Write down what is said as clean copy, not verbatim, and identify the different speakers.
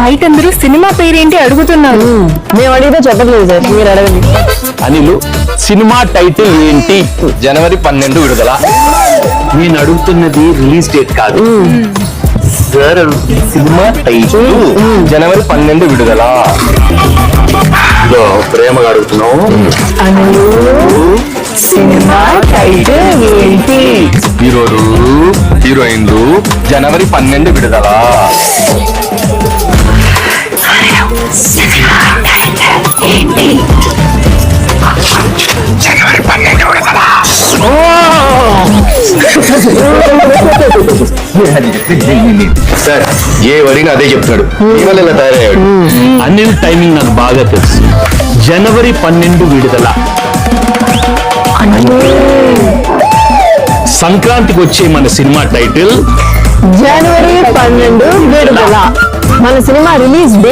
Speaker 1: బయట అందరూ సినిమా పేరేంటి అడుగుతున్నారు.
Speaker 2: మేము అడిగితే చెప్పట్లేదు సార్, మీరు అడగండి.
Speaker 3: అనిలు, సినిమా టైటిల్ ఏంటి?
Speaker 4: జనవరి 12 విడుదల.
Speaker 3: నేను అడుగుతున్నది రిలీజ్ డేట్ కాదు సార్, సినిమా టైటిల్.
Speaker 4: జనవరి 12 విడుదల.
Speaker 3: ఇదో ప్రేమగా అడుగుతున్నావు.
Speaker 2: సినిమా టైటిల్ ఏంటి?
Speaker 4: హీరోలు, హీరోయిన్లు. జనవరి 12 విడుదల. సార్, ఏ వడిని అదే చెప్తున్నాడు. ఇవాళ ఇలా తయారయ్యాడు.
Speaker 3: అనిల్ టైమింగ్ నాకు బాగా తెలుసు. జనవరి 12 విడుదల. సంక్రాంతికి వచ్చే మన సినిమా టైటిల్
Speaker 2: జనవరి 12 విడుదల. మన సినిమా రిలీజ్ డే